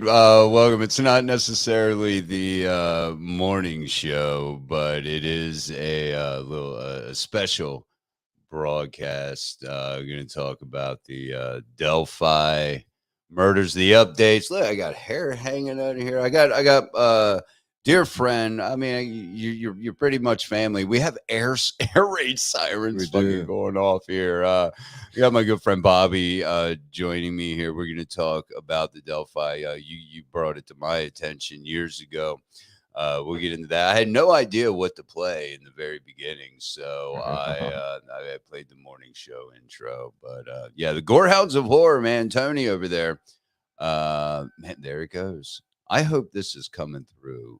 right. Welcome. It's not necessarily the morning show, but it is a little special broadcast. We're going to talk about the Delphi murders, the updates. Look, I got hair hanging out of here. I got dear friend. I mean, you're pretty much family. We have air raid sirens fucking going off here. I got my good friend Bobby joining me here. We're going to talk about the Delphi. You brought it to my attention years ago. We'll get into that. I had no idea what to play in the very beginning, so I played the morning show intro. But yeah, the Gorehounds of Horror, man, Tony over there. Man, there it goes. I hope this is coming through.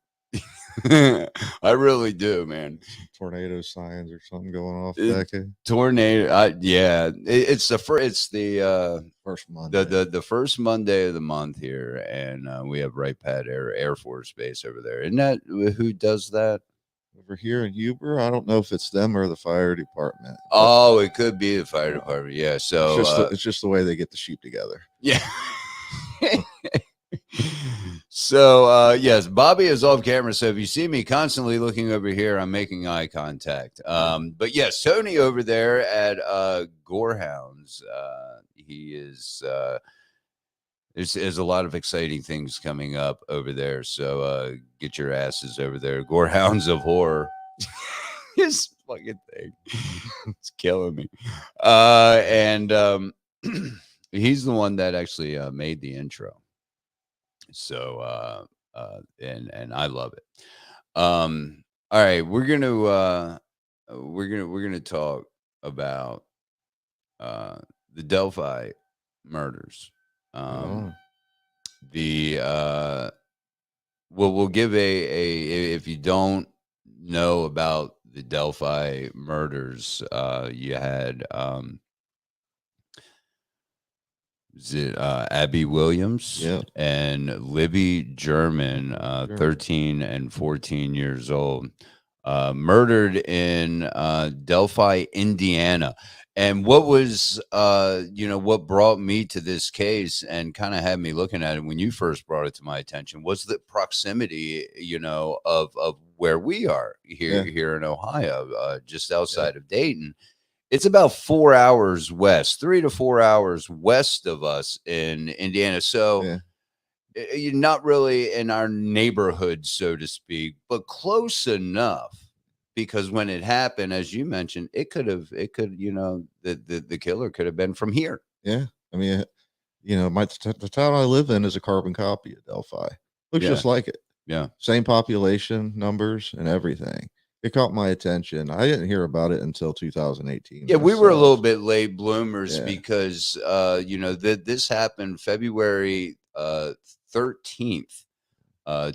I really do, man. Tornado signs or something going off back here. Tornado, yeah. It's the first Monday. The first Monday of the month here, and we have Wright Pat Air Force Base over there. Isn't that who does that? Over here in Huber, I don't know if it's them or the fire department. Oh, it could be the fire department. Yeah, so it's just the way they get the sheep together. Yeah. So yes, Bobby is off camera, so if you see me constantly looking over here, I'm making eye contact. But yes, Tony over there at Gorehounds, he is there's a lot of exciting things coming up over there, so get your asses over there. Gorehounds of Horror. This fucking thing, it's killing me. And he's the one that actually made the intro. So and I love it. All right, we're gonna talk about the Delphi murders. We'll give a if you don't know about the Delphi murders, you had is it Abby Williams and Libby German, 13 and 14 years old, murdered in Delphi, Indiana. And what was, what brought me to this case and kind of had me looking at it when you first brought it to my attention was the proximity, of where we are here in Ohio, just outside of Dayton. It's about 4 hours west, 3 to 4 hours west of us in Indiana. So you're not really in our neighborhood, so to speak, but close enough. Because when it happened, as you mentioned, the killer could have been from here. Yeah. I mean, the town I live in is a carbon copy of Delphi. Looks just like it. Yeah. Same population numbers and everything. It caught my attention. I didn't hear about it until 2018. Yeah, we were a little bit late bloomers because, this happened February 13th,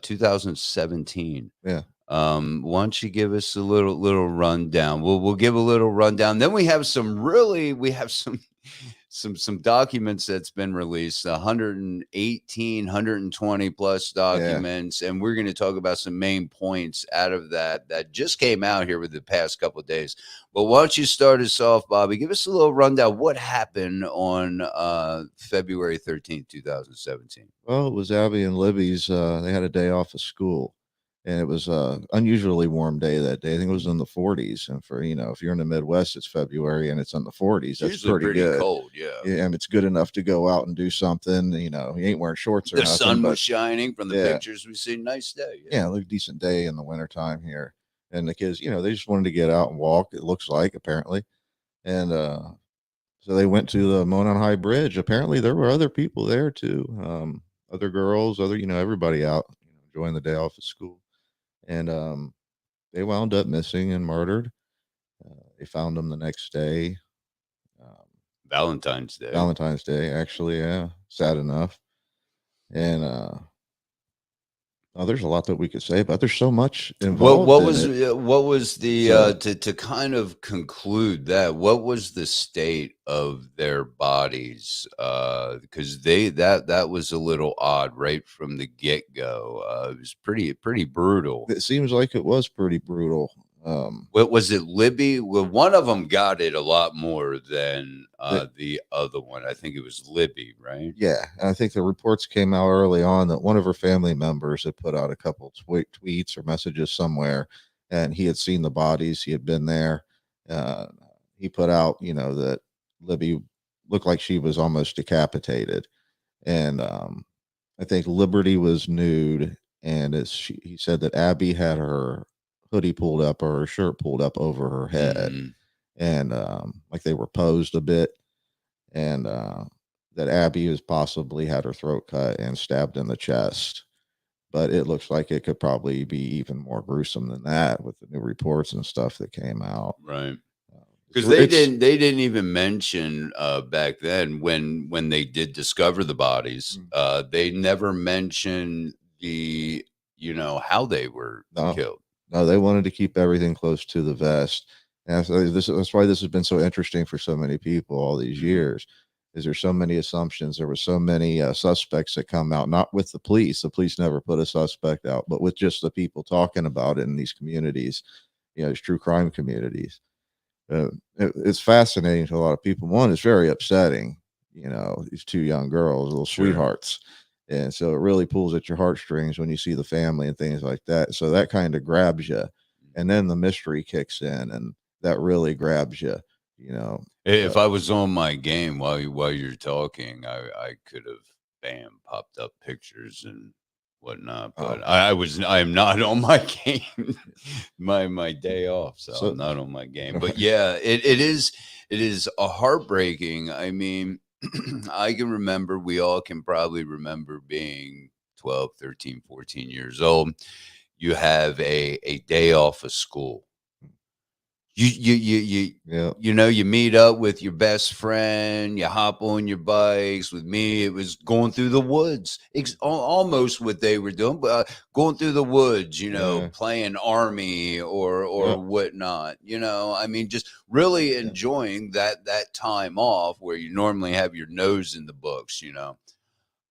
2017. Yeah. Why don't you give us a little rundown? We'll give a little rundown. Then we have some documents that's been released, 118, 120 plus documents. And we're going to talk about some main points out of that just came out here with the past couple of days. But why don't you start us off, Bobby? Give us a little rundown. What happened on February 13th, 2017? Well, it was Abby and Libby's. They had a day off of school. And it was unusually warm day that day. I think it was in the 40s. And for, if you're in the Midwest, it's February and it's in the 40s. That's pretty good. Cold, yeah. And it's good enough to go out and do something. You ain't wearing shorts or nothing. The sun was shining from the pictures we see. Nice day. Yeah, it looked a decent day in the wintertime here. And the kids, they just wanted to get out and walk, it looks like, apparently. And so they went to the Monon High Bridge. Apparently there were other people there too. Other girls, everybody out enjoying the day off of school. And they wound up missing and murdered. They found them the next day. Valentine's Day, actually, yeah. Sad enough. And there's a lot that we could say, but there's so much involved. What was the to kind of conclude that? What was the state of their bodies? Because that was a little odd right from the get go. It was pretty brutal. It seems like it was pretty brutal. What was it, Libby? Well, one of them got it a lot more than the, the other one. I think it was Libby, right? yeah, and I think the reports came out early on that one of her family members had put out a couple tweets or messages somewhere, and he had seen the bodies. He had been there. Uh, he put out, that Libby looked like she was almost decapitated, and I think Liberty was nude, and he said that Abby had her hoodie pulled up or her shirt pulled up over her head, Mhm. and like they were posed a bit, and that Abby has possibly had her throat cut and stabbed in the chest. But it looks like it could probably be even more gruesome than that with the new reports and stuff that came out. Right. Uh, Because it's they didn't even mention back then when they did discover the bodies, mm, they never mentioned the how they were no, killed. no, they wanted to keep everything close to the vest, and so that's why this has been so interesting for so many people all these Mhm. years. Is there so many assumptions? There were so many suspects that come out, not with the police. The police never put a suspect out, but with just the people talking about it in these communities, these true crime communities. It's fascinating to a lot of people. One, it's very upsetting. These two young girls, little Sure. sweethearts, and so it really pulls at your heartstrings when you see the family and things like that. So that kind of grabs you, and then the mystery kicks in, and that really grabs you. You know, If uh, I was on my game while you're talking, I could have bam popped up pictures and whatnot. But oh, I am not on my game, my day off, so I'm so not on my game. But yeah, it is a heartbreaking. I mean, I can remember, we all can probably remember being 12, 13, 14 years old. You have a day off of school. You yeah, you meet up with your best friend, you hop on your bikes. With me, it was going through the woods. Almost what they were doing, but going through the woods, yeah, playing army or yeah, whatnot. I mean, just really yeah, enjoying that time off where you normally have your nose in the books.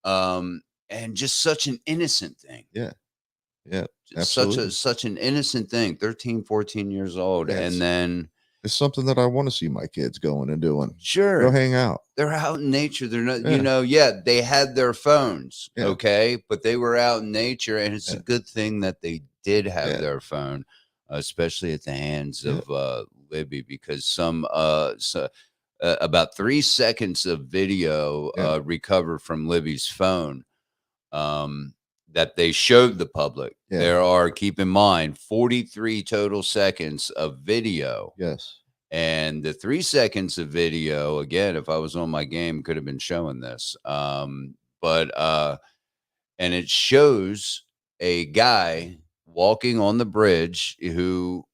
Um, and just such an innocent thing. yeah, yeah, Just absolutely. such an innocent thing, 13, 14 years old, Yeah, and then it's something that I want to see my kids going and doing. Go sure. hang out. They're out in nature. They're not, Yeah, yeah, they had their phones, yeah, okay, but they were out in nature, and it's a yeah, good thing that they did have yeah, their phone, especially at the hands yeah, of Libby, because about 3 seconds of video yeah, recovered from Libby's phone, um, that they showed the public. yeah. There are, keep in mind, 43 total seconds of video, Yes. and the 3 seconds of video, again, if I was on my game, could have been showing this. But and it shows a guy walking on the bridge who,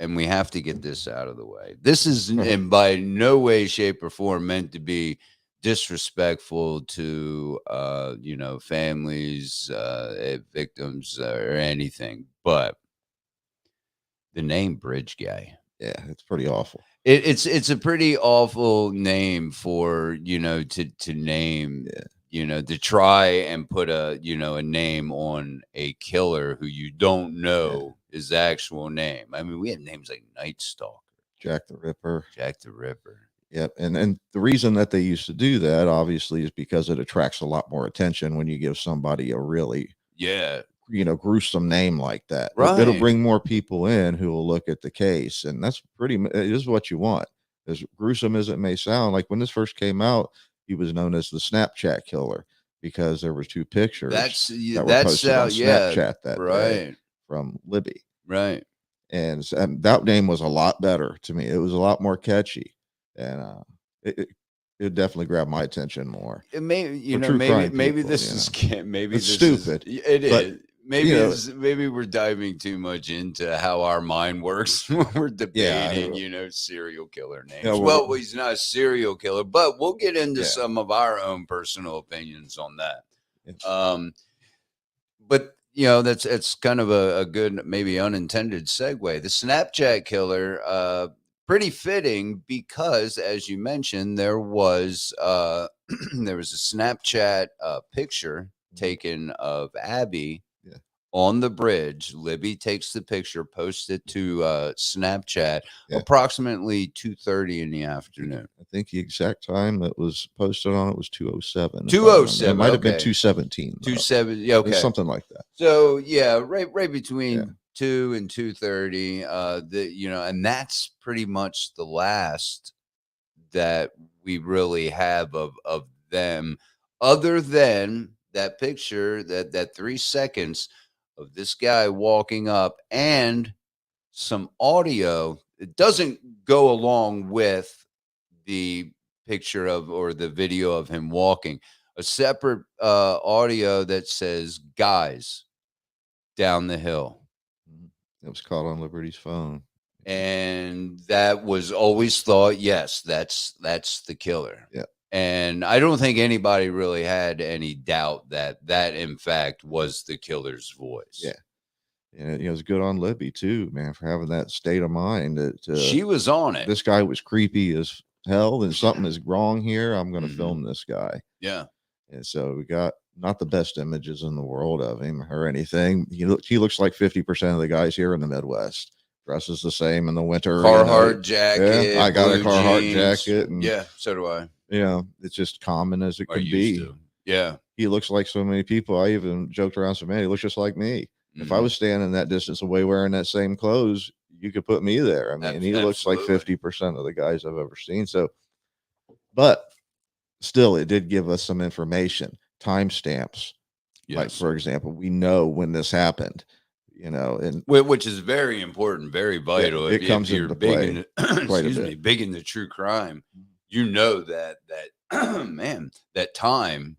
and we have to get this out of the way. This is in by no way, shape, or form meant to be disrespectful to families, victims, or anything. But the name Bridge Guy. Yeah, it's pretty awful. It's a pretty awful name for, to name, Yeah, to try and put a name on a killer who you don't yeah. know his actual name. I mean, we had names like Night Stalker, Jack the Ripper. Jack the Ripper. Yep. And the reason that they used to do that, obviously, is because it attracts a lot more attention when you give somebody a really, Yeah, gruesome name like that. It'll right. bring more people in who will look at the case, and that's it is what you want. As gruesome as it may sound, like when this first came out, he was known as the Snapchat killer because there were two pictures that were That's posted on yeah, Snapchat that day right, from Libby. right. And that name was a lot better to me. It was a lot more catchy, and it, it it definitely grabbed my attention more It may, for true maybe crime maybe people. this is maybe It's this is stupid, it but is. you Maybe know, maybe we're diving too much into how our mind works when we're yeah, debating, serial killer yeah, names. Well, he's not a serial killer, but we'll get into yeah, some of our own personal opinions on that. it's Um, but that's kind of a good, maybe unintended segue. The Snapchat killer, pretty fitting because, as you mentioned, there was there was a Snapchat picture mhm, taken of Abby yeah, on the bridge. Libby takes the picture, posts it to Snapchat, Yeah. approximately 2:30 in the afternoon. I think the exact time that was posted on it was 2:07. 2:07. It might have been Okay. 2:17. 2:07. Yeah. It's Okay. something like that. So yeah, right Yeah. between 2 and 2:30. And that's pretty much the last that we really have of them, other than that picture, that 3 seconds of this guy walking up and some audio. It doesn't go along with the picture of or the video of him walking. A separate audio that says "guys down the hill." Mhm. It was caught on Liberty's phone. And that was always thought, yes, that's the killer. Yeah. And I don't think anybody really had any doubt that that in fact was the killer's voice. Yeah. And it was good on Libby too, man, for having that state of mind that She was on it. this guy was creepy as hell and something is wrong here. I'm going to Mhm. film this guy. Yeah. And so we got not the best images in the world of him or anything. He looks like 50% of the guys here in the Midwest. Dresses the same in the winter. Carhartt jacket. Yeah, I got a blue Carhartt jeans. jacket. And, Yeah, so do I. it's just common as it I can used be. to. Yeah. He looks like so many people. I even joked around so many. He looks just like me. If I Mhm. was standing that distance away wearing that same clothes, you could put me there. I mean, he looks like Absolutely. 50% of the guys I've ever seen. So, but still, it did give us some information, timestamps. Like, Yes. for example, we know when this happened, and Which is very important, very vital. it If comes you're into big play in quite a excuse me, bit. big into true crime, you know that man, that time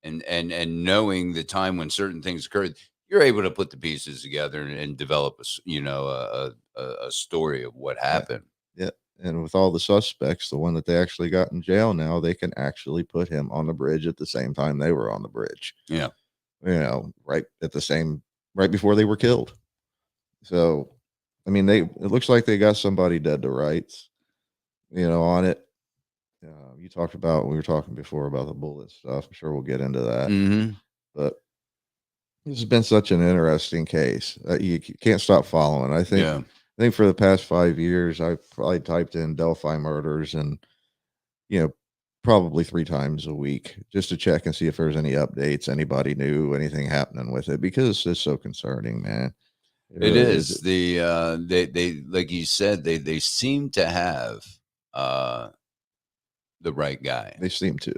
and knowing the time when certain things occurred, you're able to put the pieces together and develop a story of what Yeah. happened. Yeah. And with all the suspects, the one that they actually got in jail now, they can actually put him on the bridge at the same time they were on the bridge. Yeah. Right before they were killed. So, I mean, it looks like they got somebody dead to rights, on it. We were talking before about the bullet stuff. I'm sure we'll get into that. Mm-hmm. But this has been such an interesting case that you can't stop following. I think for the past 5 years, I've probably typed in Delphi Murders and, probably 3 times a week just to check and see if there's any updates, anybody knew anything happening with it, because it's just so concerning, man. It really is. They like you said, they seem to have the right guy. They seem to.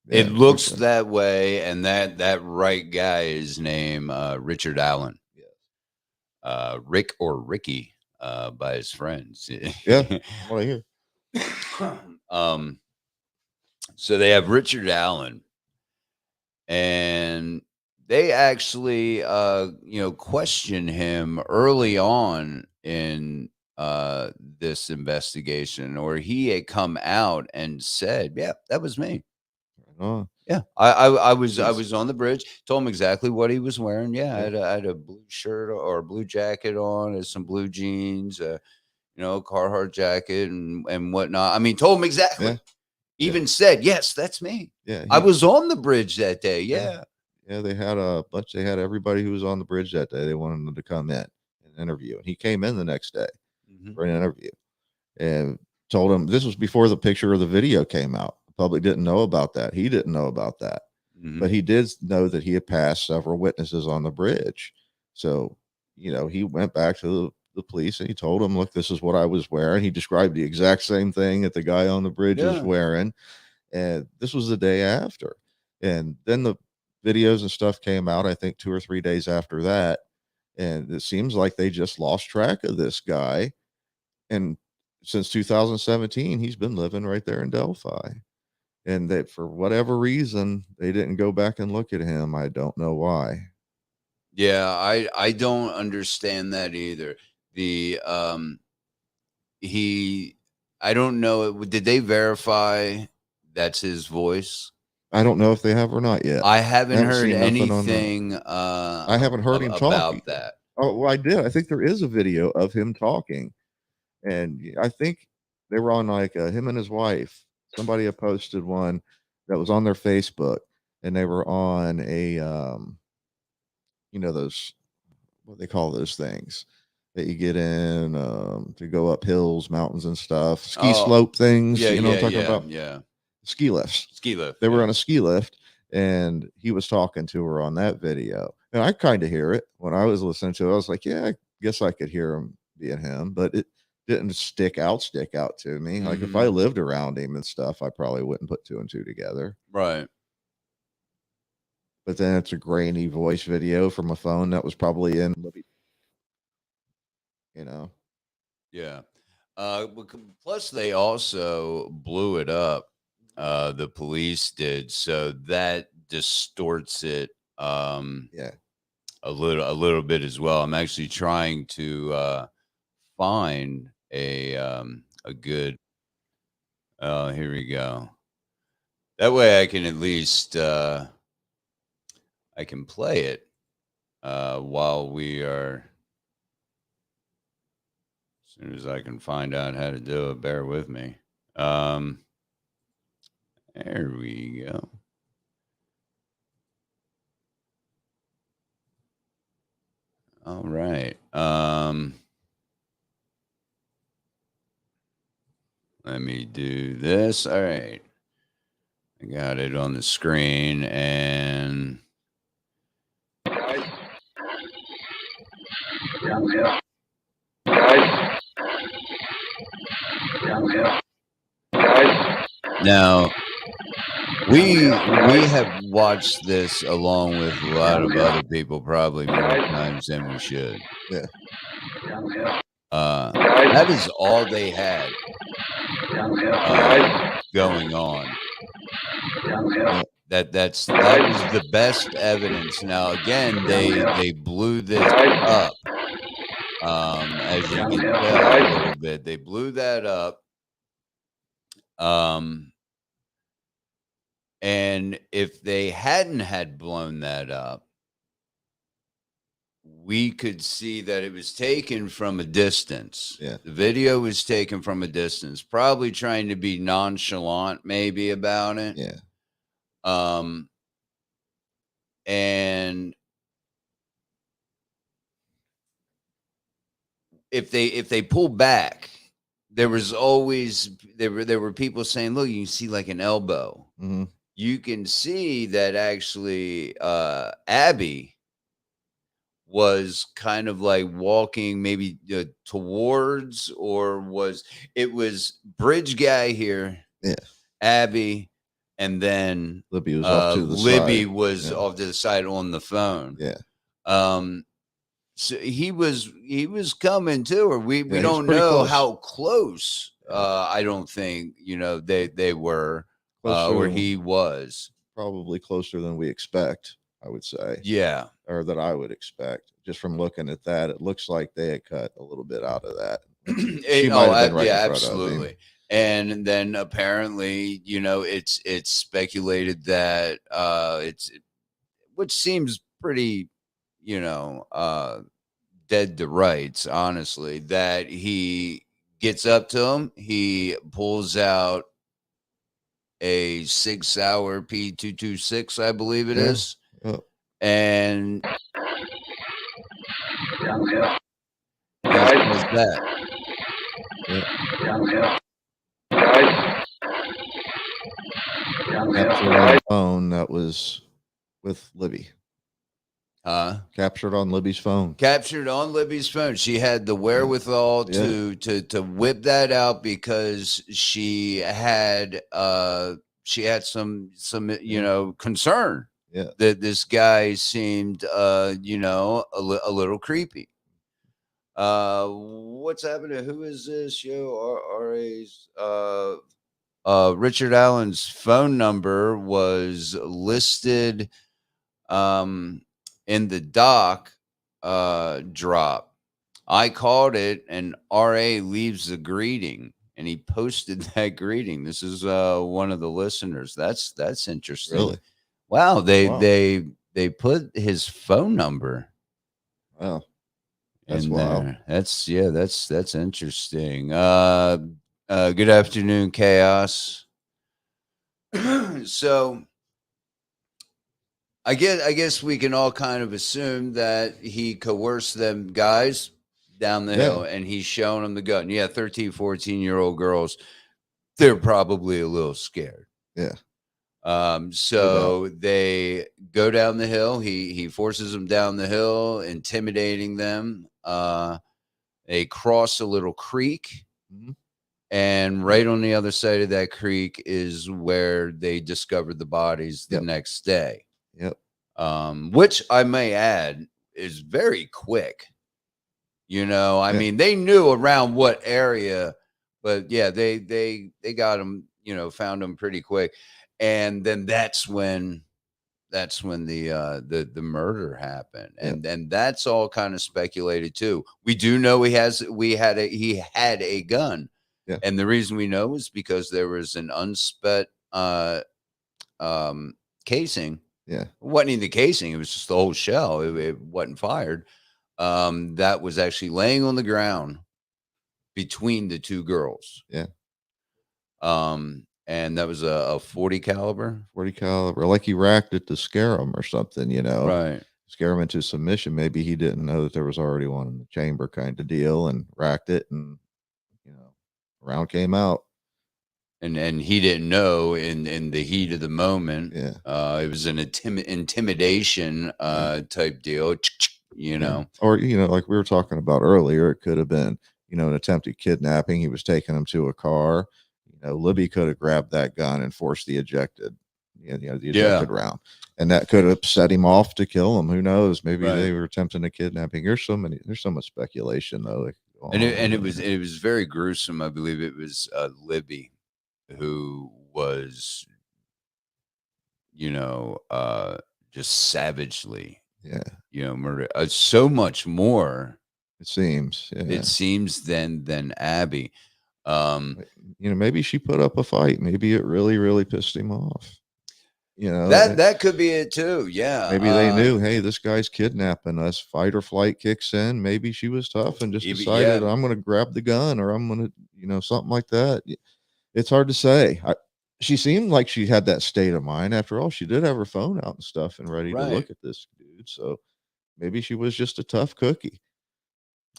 It Yeah, looks sure. that way, and that right guy is named Richard Allen. Rick or Ricky by his friends. Yeah, what I hear. um, so they have Richard Allen, and they actually question him early on in this investigation, or he had come out and said, "Yeah, that was me." Oh, Yeah, I was Jeez. on the bridge. Told him exactly what he was wearing. Yeah, Yeah. I had a blue shirt or a blue jacket on, and some blue jeans, Carhartt jacket and whatnot. I mean, told him exactly. Yeah. Yeah. Even said, "Yes, that's me. Yeah. I was on the bridge that day." Yeah. Yeah, they had they had everybody who was on the bridge that day. They wanted him to come in and interview. And he came in the next day Mhm. for an interview and told him this was before the picture or the video came out. The public didn't know about that. He didn't know about that. Mhm. But he did know that he had passed several witnesses on the bridge. So, he went back to the police and he told them, look, this is what I was wearing. He described the exact same thing that the guy on the bridge is Yeah. wearing. And this was the day after. And then the videos and stuff came out, I think 2 or 3 days after that. And it seems like they just lost track of this guy. And since 2017, he's been living right there in Delphi. And that for whatever reason, they didn't go back and look at him. I don't know why. Yeah, I don't understand that either. The he I don't know. Did they verify that's his voice? I don't know if they have or not yet. I I haven't haven't heard seen nothing on the. anything I haven't heard him talking. about that. Oh, well, I did. I think there is a video of him talking. And I think they were on like him and his wife. Somebody had posted one that was on their Facebook, and they were on a those what they call those things that you get in to go up hills, mountains, and stuff. Ski slope things. Yeah, You know yeah, what I'm talking yeah, about? yeah. Ski lifts. Ski lift. They were yeah. on a ski lift, and he was talking to her on that video. And I kind of hear it when I was listening to it. I was like, yeah, I guess I could hear him being him, but it didn't stick out to me. Like if I lived around him and stuff, I probably wouldn't put two and two together. Right. But then it's a grainy voice video from a phone that was probably in, you know. Yeah. Plus, they also blew it up. The police did, so that distorts it. Yeah. A little bit as well. I'm actually trying to find a good. Here we go. That way, I can at least I can play it while we are. As soon as I can find out how to do it, bear with me. There we go. All right. Let me do this. All right. I got it on the screen and Guys. Down there. Guys. Down there. Guys. now we have watched this along with a lot of other people probably more times than we should. Yeah. Down there. That is all they had Down there. going on. Down there. That is the best evidence. Now again, they blew this up. As you can tell a little bit, they blew that up. And if they hadn't had blown that up, we could see that it was taken from a distance. Yeah. The video was taken from a distance, probably trying to be nonchalant maybe about it. Yeah. And if they pull back, there was always there were people saying, look, you can see like an elbow. Mm-hmm. You can see that actually Abby was kind of like walking maybe towards, or was Bridge guy here, yeah, Abby, and then Libby was off to the Libby side. was off to the side on the phone. Yeah. So he was coming to her. We don't know close. how close. I don't think they were where he was. Probably closer than we expect, I would say. Yeah. Or that I would expect. Just from looking at that, it looks like they had cut a little bit out of that. She might have been right in front absolutely. Of him. And then apparently, it's speculated that which seems pretty, dead to rights, honestly, that he gets up to him, he pulls out a 6 Sauer P226, I believe it is. Oh. And Down there. Guys, that. Down there. Guys. Down there. Captured on the phone that was with Libby. Captured on Libby's phone. Captured on Libby's phone. She had the wherewithal to whip that out because she had some concern. Yeah. That this guy seemed a little creepy. What's happening? Who is this? RA's Richard Allen's phone number was listed in the doc drop. I called it, and RA leaves a greeting, and he posted that greeting. This is one of the listeners. That's interesting. Really? Wow. They put his phone number. Wow. That's wild. That's interesting. Good afternoon, Chaos. So I guess we can all kind of assume that he coerced them guys down the hill and he's showing them the gun. Yeah, 13, 14-year-old girls, they're probably a little scared. Yeah. So they go down the hill. He forces them down the hill, intimidating them. They cross a little creek. Mhm. And right on the other side of that creek is where they discovered the bodies the next day. Yep. Which I may add is very quick. I mean, they knew around what area, but yeah, they got them, found them pretty quick. And then that's when the murder happened. And that's all kind of speculated too. We do know he had a gun. Yeah. And the reason we know is because there was an unspent casing. Yeah. It wasn't even the casing, it was just the whole shell. It wasn't fired. That was actually laying on the ground between the two girls. Yeah. And that was a 40 caliber. 40 caliber, like he racked it to scare them or something, Right. Scare them into submission. Maybe he didn't know that there was already one in the chamber kind of deal and racked it and, round came out. And he didn't know in the heat of the moment. Yeah. It was an intimidation type deal, Or, like we were talking about earlier, it could have been, an attempted kidnapping. He was taking them to a car. Libby could have grabbed that gun and forced the ejected round. And that could have set him off to kill him. Who knows? Maybe they were attempting a kidnapping. There's so much speculation though. And it was very gruesome. I believe it was Libby who was, just savagely, murdered. So much more. It seems. Yeah. It seems than Abby. Maybe she put up a fight. Maybe it really, really pissed him off. That could be it too. Yeah. Maybe they knew, hey, this guy's kidnapping us. Fight or flight kicks in. Maybe she was tough and just decided, I'm going to grab the gun, or I'm going to, something like that. It's hard to say. She seemed like she had that state of mind. After all, she did have her phone out and stuff and ready to look at this dude. So maybe she was just a tough cookie.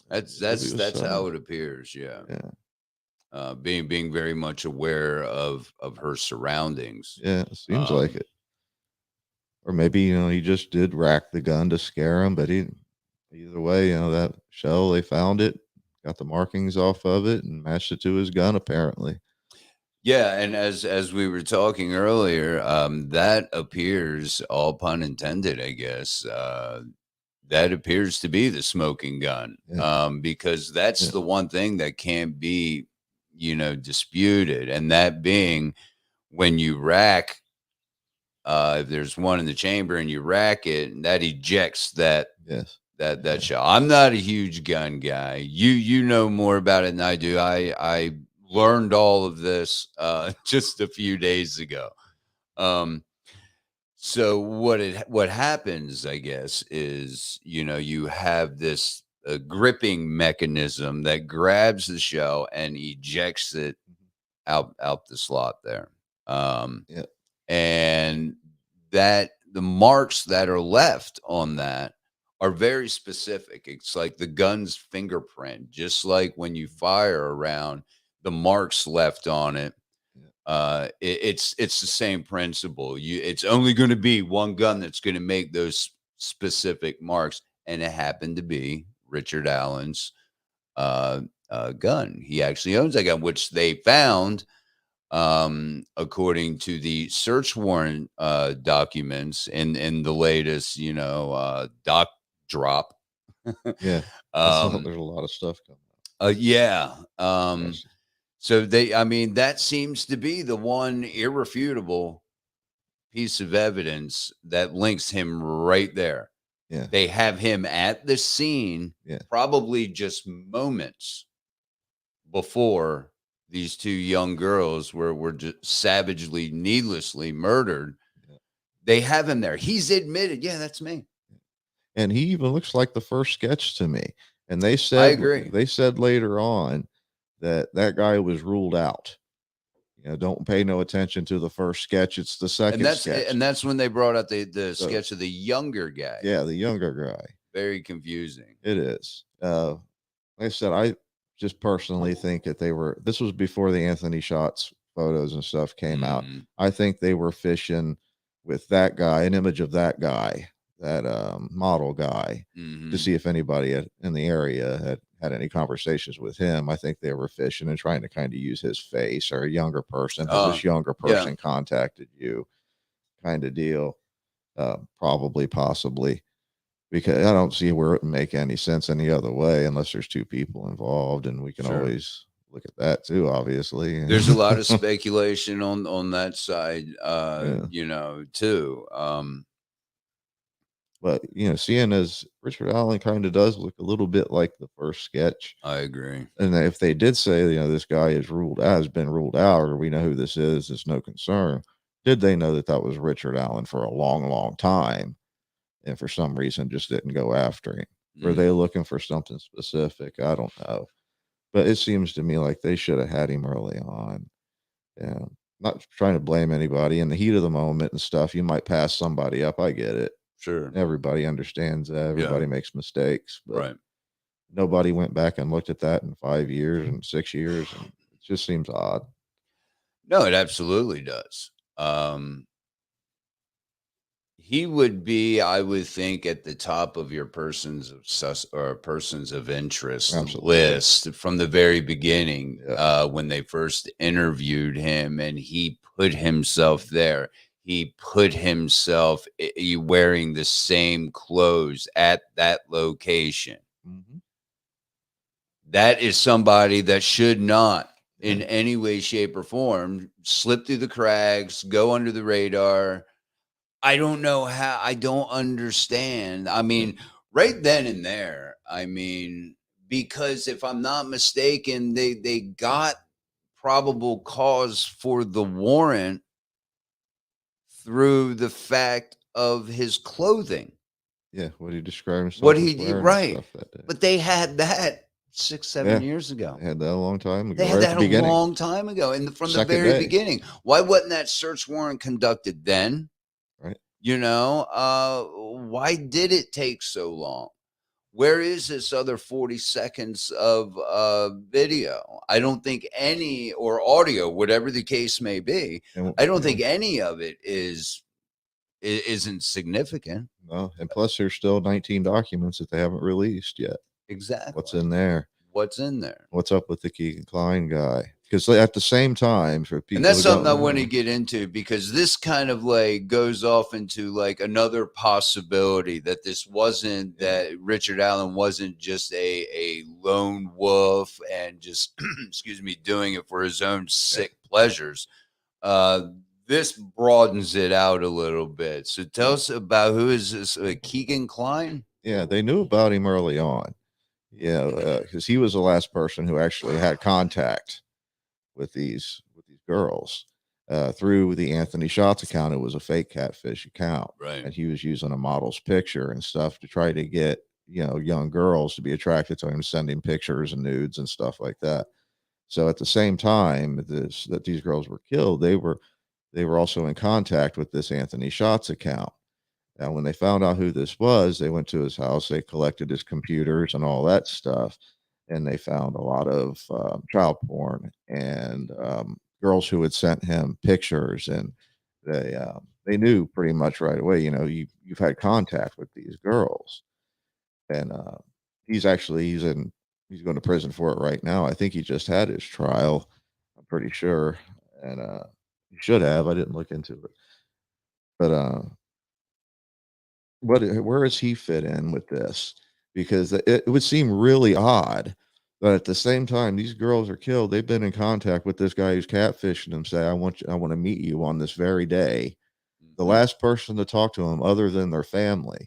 That's how it appears. Yeah. Yeah. Being very much aware of her surroundings. Yeah, it seems like it. Or maybe, he just did rack the gun to scare him, but either way, that shell, they found it, got the markings off of it and matched it to his gun, apparently. Yeah. And as we were talking earlier, that appears, all pun intended, I guess, that appears to be the smoking gun. Because that's the one thing that can't be, disputed. And that being, when you rack, if there's one in the chamber and you rack it, that ejects that shell. I'm not a huge gun guy. You know more about it than I do. I learned all of this just a few days ago. So what happens, I guess, is you have this gripping mechanism that grabs the shell and ejects it out the slot there. And that the marks that are left on that are very specific. It's like the gun's fingerprint, just like when you fire around, the marks left on it. It's the same principle. It's only going to be one gun that's going to make those specific marks, and it happened to be Richard Allen's gun. He actually owns that gun, which they found. According to the search warrant documents in the latest, doc drop. Yeah. There's a lot of stuff coming up. So that seems to be the one irrefutable piece of evidence that links him right there. Yeah. They have him at the scene, probably just moments before these two young girls were just savagely, needlessly murdered. They have him there. He's admitted, that's me. And he even looks like the first sketch to me. And they said, I agree. They said later on that guy was ruled out. don't pay no attention to the first sketch. It's the second sketch. And that's when they brought out the So- sketch of the younger guy. Yeah, the younger guy. Very confusing. It is. Like I said, I just personally think that this was before the Anthony Shots photos and stuff came out. Mhm. I think they were fishing with that guy, an image of that guy, that model guy, to Mhm. see if anybody in the area had any conversations with him. I think they were fishing and trying to kind of use his face, or a younger person. Has this younger person contacted you, kind of deal? Probably, possibly. Because I don't see where it would make any sense any other way unless there's two people involved, and we can Sure. always look at that too, obviously. There's a lot of speculation on that side, Yeah. too. But seeing as Richard Allen kind of does look a little bit like the first sketch, I agree. and if they did say this guy has been ruled out, or we know who this is, it's no concern. Did they know that was Richard Allen for a long, long time, and for some reason just didn't go after him? Were they looking for something specific? I don't know. But it seems to me like they should have had him early on. Yeah. Not trying to blame anybody. In the heat of the moment and stuff, you might pass somebody up. I get it. Sure. Everybody understands that. Everybody makes mistakes. But Right. nobody went back and looked at that in 5 years and 6 years. And it just seems odd. No, it absolutely does. He would be, I would think, at the top of your persons of interest Absolutely. list from the very beginning, Yeah. when they first interviewed him, and he put himself there. He put himself wearing the same clothes at that location. Mhm. That is somebody that should not, in any way, shape, or form, slip through the cracks, go under the radar. I don't know how. I don't understand. I mean, right then and there, because if I'm not mistaken, they got probable cause for the warrant through the fact of his clothing. Yeah, what he described himself What as he did, wearing and right. stuff that day. But they had that 6-7 Yeah. years ago. They had that a long time ago. They had right at that the a beginning. long time ago, and from the Second very day. beginning. Why wasn't that search warrant conducted then? Right. Why did it take so long? Where is this other 40 seconds of video? I don't think any, or audio, whatever the case may be. And, I don't think any of it isn't significant. No, and plus there's still 19 documents that they haven't released yet. Exactly. What's in there? What's in there? What's up with the Keegan Klein guy? Because at the same time, for people, And that's who don't something I want to know- get into, because this kind of like goes off into like another possibility that this wasn't, that Richard Allen wasn't just a lone wolf and just, excuse me, doing it for his own sick pleasures. This broadens it out a little bit. So tell us about, who is this? Keegan Klein? Yeah, they knew about him early on. Yeah, because he was the last person who actually had contact with these girls through the Anthony Shots account. It was a fake catfish account, Right. and he was using a model's picture and stuff to try to get young girls to be attracted to him, sending pictures and nudes and stuff like that. So at the same time that these girls were killed, they were also in contact with this Anthony Shots account. Now, when they found out who this was, they went to his house, they collected his computers and all that stuff, and they found a lot of child porn and girls who had sent him pictures, and they knew pretty much right away. You've had contact with these girls, and he's going to prison for it right now. I think he just had his trial. I'm pretty sure, and he should have. I didn't look into it, but where does he fit in with this? Because it would seem really odd, but at the same time, these girls are killed. They've been in contact with this guy who's catfishing them. Say, I want to meet you on this very day. The last person to talk to them, other than their family.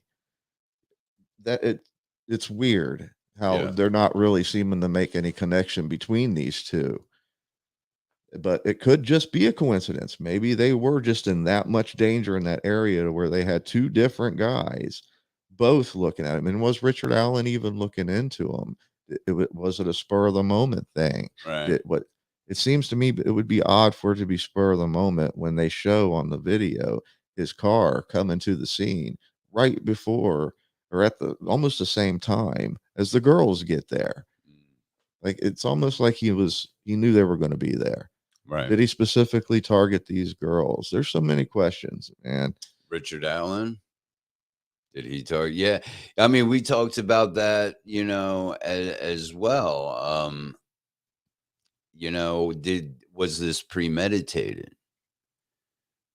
It's weird how they're not really seeming to make any connection between these two. But it could just be a coincidence. Maybe they were just in that much danger in that area to where they had two different guys both looking at him. And was Richard Allen even looking into him? Was it a spur of the moment thing? Right. it seems to me it would be odd for it to be spur of the moment when they show on the video his car coming to the scene right before or at the almost the same time as the girls get there. Like it's almost like he knew they were going to be there. Right. Did he specifically target these girls? There's so many questions, man. Richard Allen. Did he target? Yeah. I mean, we talked about that, as well. Was this premeditated?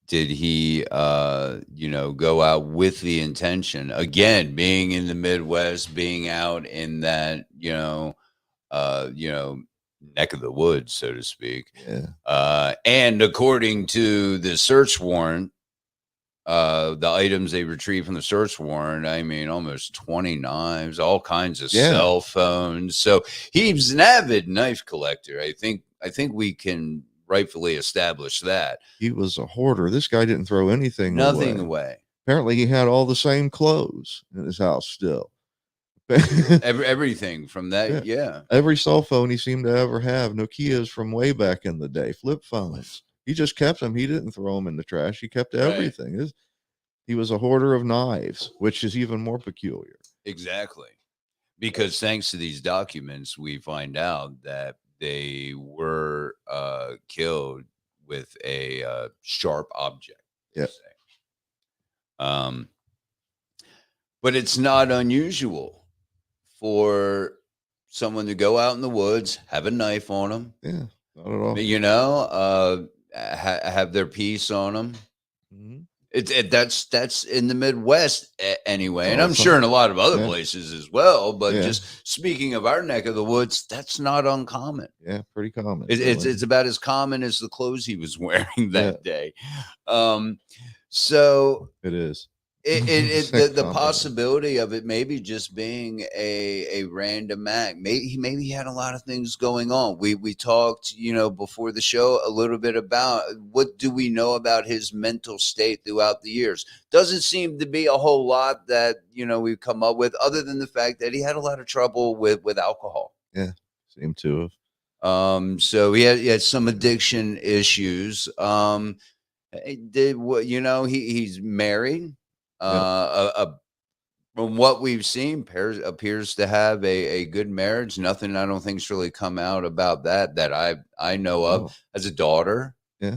Did he, go out with the intention, again, being in the Midwest, being out in that, neck of the woods, so to speak. Yeah. And according to the search warrant, the items they retrieved from the search warrant, I mean, almost 20 knives, all kinds of cell phones. So he's an avid knife collector. I think we can rightfully establish that. He was a hoarder. This guy didn't throw anything away. Apparently he had all the same clothes in his house still. Everything from that, yeah. Every cell phone he seemed to ever have, Nokias from way back in the day, flip phones. He just kept them. He didn't throw them in the trash. He kept everything. Right. He was a hoarder of knives, which is even more peculiar. Exactly. Because thanks to these documents, we find out that they were killed with a sharp object. Yeah. But it's not unusual for someone to go out in the woods, have a knife on them. Yeah, not at all. Have their piece on them. Mm-hmm. That's in the Midwest anyway, and I'm sure in a lot of other places as well. But just speaking of our neck of the woods, that's not uncommon. Yeah, pretty common. It's about as common as the clothes he was wearing that day. So it is. The possibility of it maybe just being a random act. Maybe he had a lot of things going on. We talked, before the show a little bit about what do we know about his mental state throughout the years. Doesn't seem to be a whole lot that, we've come up with other than the fact that he had a lot of trouble with alcohol. Yeah, seemed to have. So he had some addiction issues. He's married. From what we've seen, appears to have a good marriage. Nothing I don't think's really come out about that I know of. As a daughter. Yeah.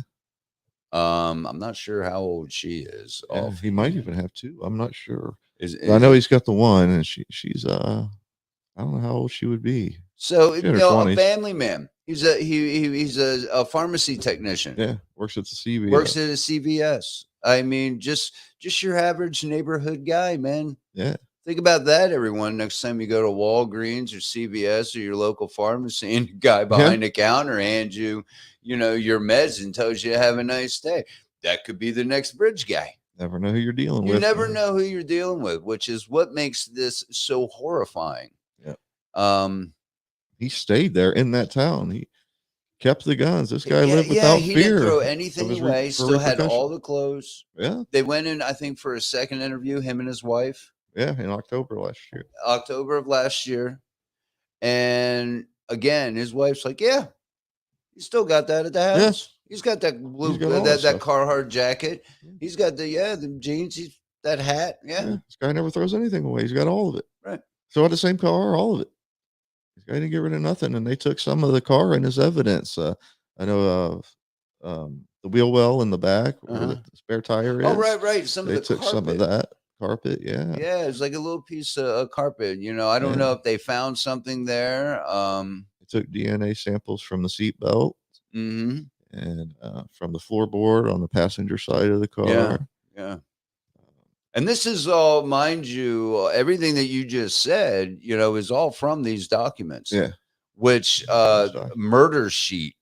I'm not sure how old she is. He might even have two. I'm not sure. I know he's got the one, and she's I don't know how old she would be. So a family man. He's a pharmacy technician. Yeah, works at the CVS. Works at a CVS. I mean, just your average neighborhood guy, man. Yeah. Think about that, everyone. Next time you go to Walgreens or CVS or your local pharmacy, and the guy behind the counter hands you, your meds and tells you to have a nice day. That could be the next bridge guy. Never know who you're dealing with. You never know who you're dealing with, which is what makes this so horrifying. Yeah. He stayed there in that town. He kept the guns. This guy lived without fear. He didn't throw anything away. Still had all the clothes. Yeah. They went in, I think, for a second interview, him and his wife. Yeah, in October of last year. And again, his wife's like, yeah, he still got that at the house. Yes. He's got that blue, that Carhartt jacket. He's got the jeans. That hat. Yeah. This guy never throws anything away. He's got all of it. Right. So had the same car, all of it. This guy didn't get rid of nothing, and they took some of the car in as evidence. I know the wheel well in the back where the spare tire is. Oh, right. They took some of that carpet. Yeah. Yeah, it's like a little piece of carpet. I don't know if they found something there. They took DNA samples from the seat belt. Mm-hmm. And from the floorboard on the passenger side of the car. Yeah. And this is all, mind you, everything that you just said, is all from these documents. Yeah. Which Murder Sheet,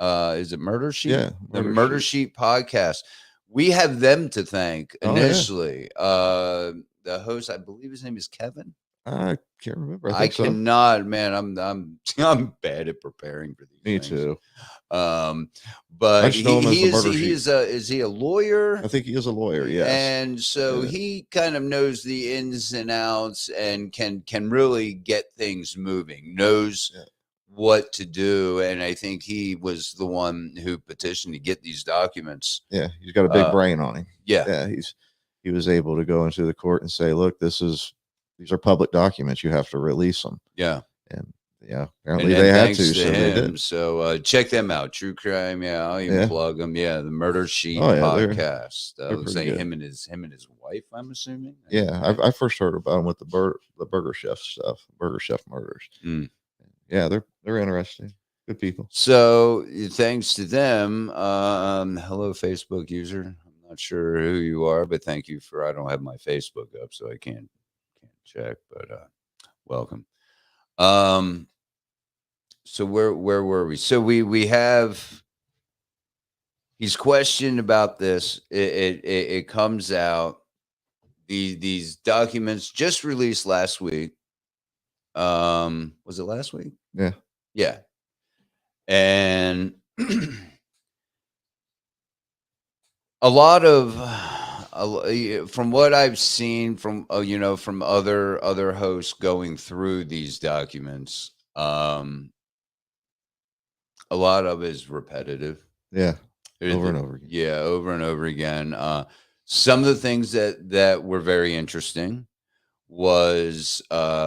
is it Murder Sheet? Yeah. The Murder Sheet podcast. We have them to thank initially. The host, I believe his name is Kevin. I can't remember. I cannot, man. I'm bad at preparing for these. Me things. too. But is he a lawyer? I think he is a lawyer. Yes. And so he kind of knows the ins and outs and can really get things moving. Knows what to do, and I think he was the one who petitioned to get these documents. Yeah, he's got a big Uh, brain on him. Yeah, Yeah, he was able to go into the court and say, "Look, these are public documents. You have to release them." yeah. And yeah, apparently And they had thanks to, to so they him. did. So check them out. True Crime. Yeah, I'll even Yeah. plug them. Yeah, the Murder Sheet Oh, yeah, podcast. they're Looks pretty like good. him and his wife, I'm assuming. Yeah, I first heard about them with the Burger Chef stuff, Burger Chef Murders. Mm. Yeah, they're interesting. Good people. So thanks to them. Hello, Facebook user. I'm not sure who you are, but thank you for. I don't have my Facebook up, so I can't check. But welcome. So where were we? So we have. He's questioned about this. It comes out. These documents just released last week. Was it last week? Yeah. Yeah. And a lot of from what I've seen from from other hosts going through these documents, a lot of it is repetitive. Yeah. Over and over again. Yeah, over and over again. Some of the things that were very interesting was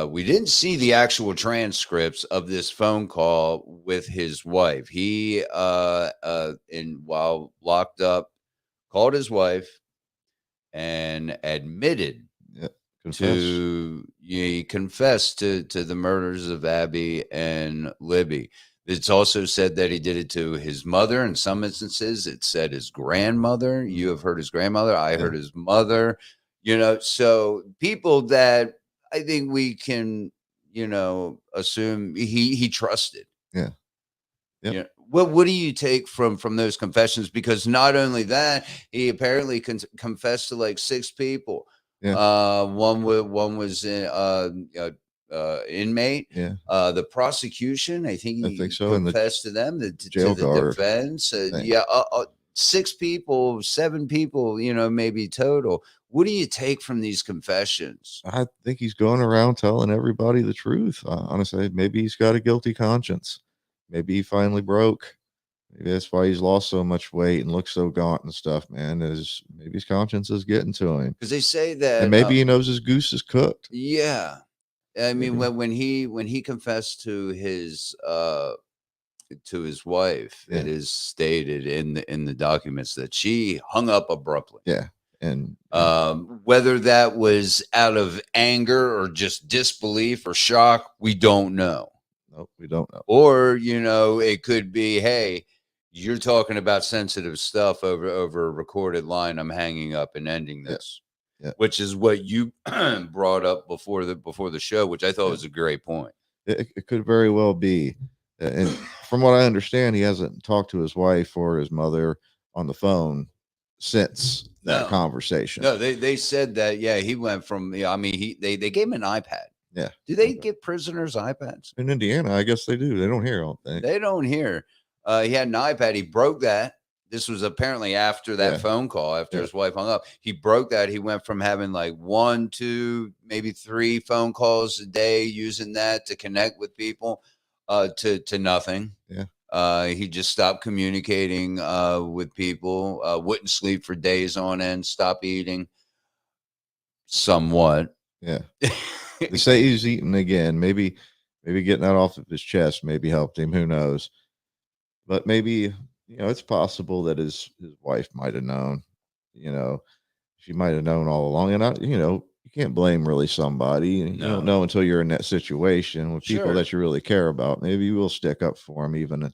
we didn't see the actual transcripts of this phone call with his wife. He while locked up, called his wife and admitted he confessed to the murders of Abby and Libby. It's also said that he did it to his mother. In some instances, it said his grandmother. You have heard his grandmother. I heard his mother. So people that I think we can, assume he trusted. Yeah. Yep. Yeah. What do you take from those confessions? Because not only that, he apparently confessed to like 6 people. Yeah. One was inmate. Yeah. The prosecution, I think so. confessed to them. To the defense. 6 people, 7 people. Maybe total. What do you take from these confessions? I think he's going around telling everybody the truth. Honestly, maybe he's got a guilty conscience. Maybe he finally broke. Maybe that's why he's lost so much weight and looks so gaunt and stuff, man. Maybe his conscience is getting to him. Because they say that, and maybe he knows his goose is cooked. Yeah, I mean, when he confessed to his wife, it is stated in the documents that she hung up abruptly. Yeah, and whether that was out of anger or just disbelief or shock, we don't know. Nope, we don't know. Or, it could be, hey, you're talking about sensitive stuff over a recorded line. I'm hanging up and ending this. Yeah. Which is what you brought up before the show, which I thought was a great point. It could very well be. And from what I understand, he hasn't talked to his wife or his mother on the phone since that conversation. No, they said that, he went from, they gave him an iPad. Yeah. Do they give prisoners iPads? In Indiana, I guess they do. They don't hear, I don't think. They don't hear. He had an iPad. He broke that. This was apparently after that phone call, after his wife hung up. He broke that. He went from having like 1, 2, maybe 3 phone calls a day, using that to connect with people, to nothing. Yeah. He just stopped communicating with people, wouldn't sleep for days on end, stop eating somewhat. Yeah. They say he's eating again. Maybe getting that off of his chest maybe helped him. Who knows? But maybe, it's possible that his wife might have known. She might have known all along. And you can't blame really somebody. You don't know until you're in that situation with people that you really care about. Maybe you will stick up for them even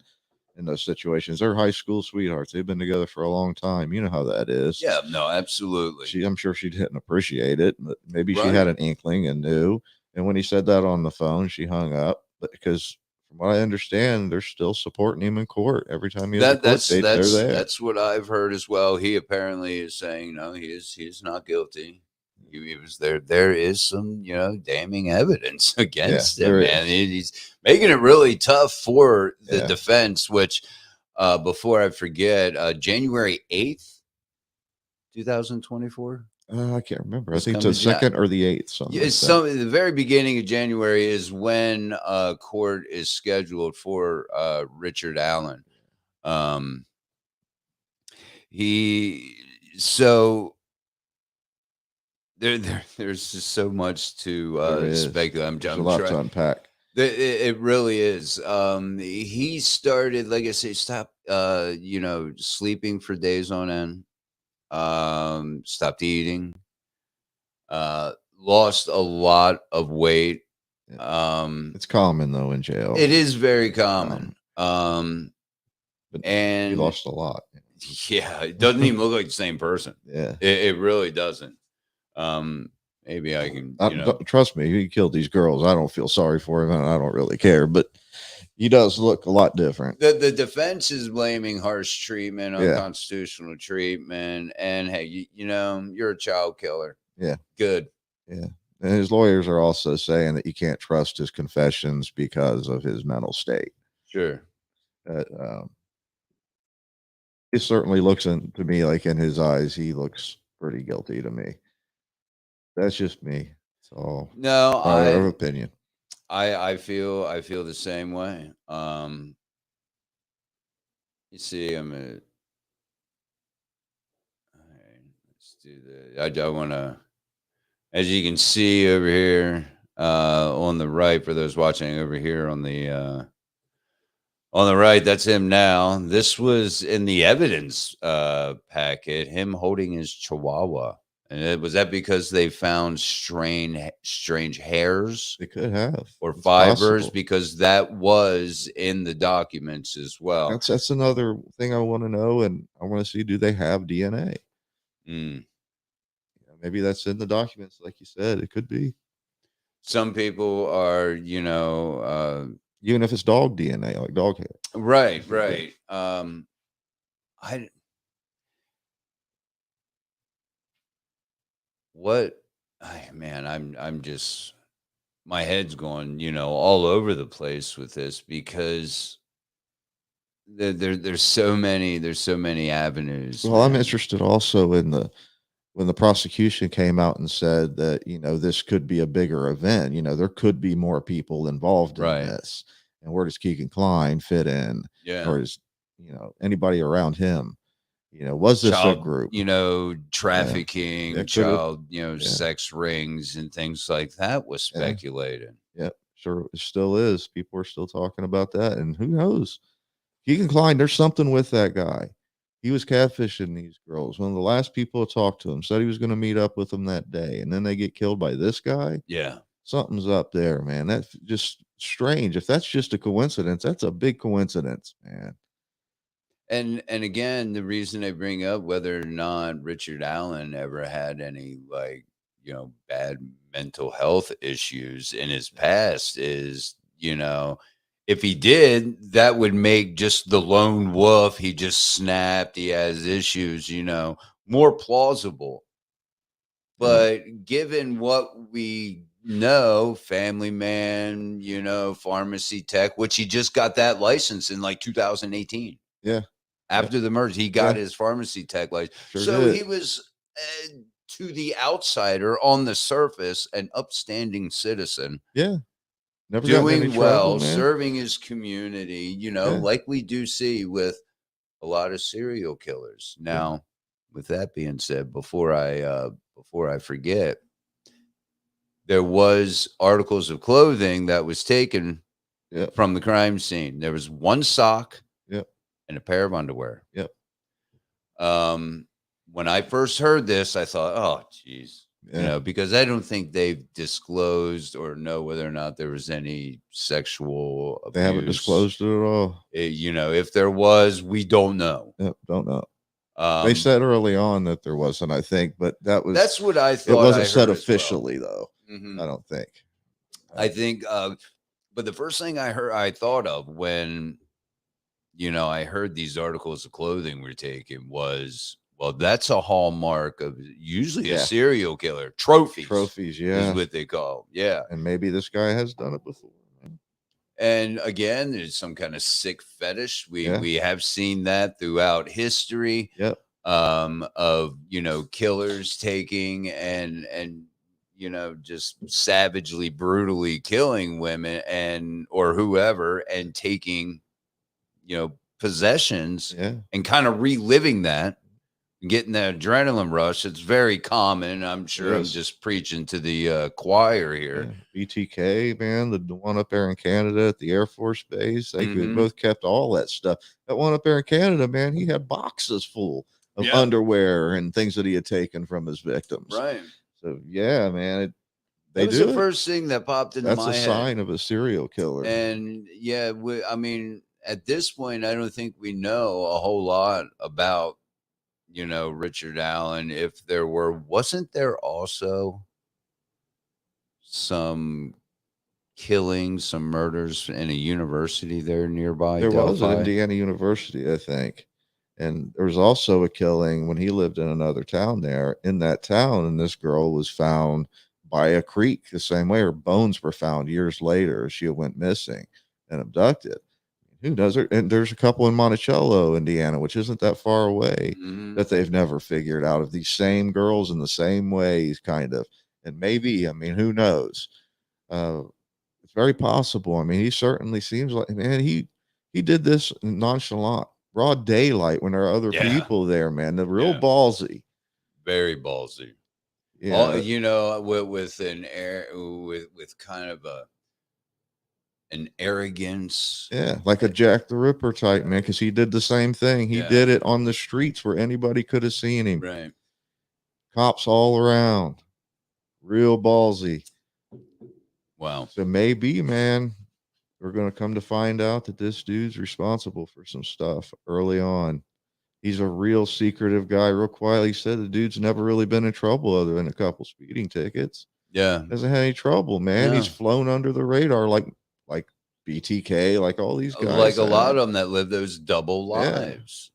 in those situations. They're high school sweethearts. They've been together for a long time. You know how that is. Yeah, no, absolutely. I'm sure she didn't appreciate it, but maybe she had an inkling and knew. And when he said that on the phone, she hung up. But because from what I understand, they're still supporting him in court every time he has a court date. They're there. That's what I've heard as well. He apparently is saying no, he is not guilty. He was there. There is some, damning evidence against him, man. He's making it really tough for the defense, which, before I forget, January 8th, 2024. I can't remember. I Was think it's the coming down. 2nd or the 8th, something Yeah, like it's that. some the very beginning of January is when court is scheduled for Richard Allen. Um, he so there's just so much to There is. speculate. There's a I'm lot to trying. unpack. It really is. He started, like I say, stop. Sleeping for days on end. Stopped eating. Lost a lot of weight. Yeah. Um, It's common though in jail. it is very common. But he And lost a lot. yeah, it doesn't even look like the same person. Yeah. It really doesn't. Maybe I can, Trust me, he killed these girls. I don't feel sorry for him, and I don't really care. But he does look a lot different. The defense is blaming harsh treatment, Yeah. unconstitutional treatment, and hey, you're a child killer. Yeah. Good. Yeah. And his lawyers are also saying that you can't trust his confessions because of his mental state. Sure. It certainly looks to me like in his eyes, he looks pretty guilty to me. That's just me. It's all No, matter of opinion. I feel the same way. You see, all right, let's do this. I want to, as you can see over here on the right, for those watching over here on the right, that's him now. This was in the evidence packet, him holding his chihuahua. And was that because they found strange hairs? They could have. Or It's fibers, possible. because that was in the documents as well. That's another thing I want to know, and I want to see, do they have DNA? Maybe that's in the documents, like you said. It could be. Some people are, even if it's dog DNA, like dog hair. Right. I'm just, my head's going, all over the place with this, because there's so many avenues. Well, I'm interested also in when the prosecution came out and said that, this could be a bigger event, there could be more people involved in this. And where does Keegan Klein fit in? Yeah. Or is, anybody around him? Was this a group? Trafficking, child, sex rings and things like that was speculated. Yep, sure, it still is. People are still talking about that, and who knows? Keegan Klein, there's something with that guy. He was catfishing these girls. One of the last people to talk to him said he was going to meet up with them that day, and then they get killed by this guy. Yeah, something's up there, man. That's just strange. If that's just a coincidence, that's a big coincidence, man. And again, the reason I bring up whether or not Richard Allen ever had any, bad mental health issues in his past is, if he did, that would make just the lone wolf, he just snapped, he has issues, more plausible. But given what we know, family man, pharmacy tech, which he just got that license in 2018. Yeah. After the merge, he got his pharmacy tech license. Sure so did. he was, to the outsider, on the surface, an upstanding citizen. Yeah. Never doing well, trouble, serving his community, like we do see with a lot of serial killers. Now, with that being said, before I forget, there was articles of clothing that was taken from the crime scene. There was one sock and a pair of underwear. When I first heard this, I thought, oh, geez. Because I don't think they've disclosed or know whether or not there was any sexual abuse. They haven't disclosed it at all. If there was, we don't know. Yep, don't know. They said early on that there wasn't, I think, but that's what I thought. It wasn't said officially, though. I don't think. I think, but the first thing I thought of when, I heard these articles of clothing were taken was, well, that's a hallmark of usually a serial killer. Trophies, is what they call. Yeah. And maybe this guy has done it before. And again, there's some kind of sick fetish. We have seen that throughout history. Yep. of killers taking and just savagely brutally killing women and or whoever and taking possessions Yeah. and kind of reliving that and getting that adrenaline rush. It's very common. I'm sure I'm Yes. just preaching to the choir Yeah. here. BTK, man, the one up there in Canada at the Air Force Base, they Mhm. both kept all that stuff. That one up there in Canada, man, he had boxes full of Yeah. underwear and things that he had taken from his victims. Right. So yeah, man, they That was do the it. first thing that popped into That's my a head. sign of a serial killer. And yeah, I mean, at this point, I don't think we know a whole lot about, Richard Allen. If there wasn't there also some killings, some murders in a university there nearby, There was at Delphi? Indiana University, I think. And there was also a killing when he lived in another town there. In that town, and this girl was found by a creek the same way. Her bones were found years later. She went missing and abducted. Who knows? And there's a couple in Monticello, Indiana, which isn't that far away, Mhm. that they've never figured out of these same girls in the same ways, kind of. And maybe, I mean, who knows? It's very possible. I mean, he certainly seems like, man, he did this nonchalant, broad daylight when there are other Yeah. people there, man. The real Yeah. ballsy. Very ballsy. Yeah. With an air, with kind of an arrogance. Yeah, like a Jack the Ripper type, man, because he did the same thing. He Yeah. did it on the streets where anybody could have seen him. Right. Cops all around. Real ballsy. Wow. So maybe, man, we're going to come to find out that this dude's responsible for some stuff early on. He's a real secretive guy, real quiet. He said the dude's never really been in trouble other than a couple speeding tickets. Yeah. Doesn't have any trouble, man. No. He's flown under the radar like BTK, like all these guys. Like a lot have. of them that live those double Yeah. lives,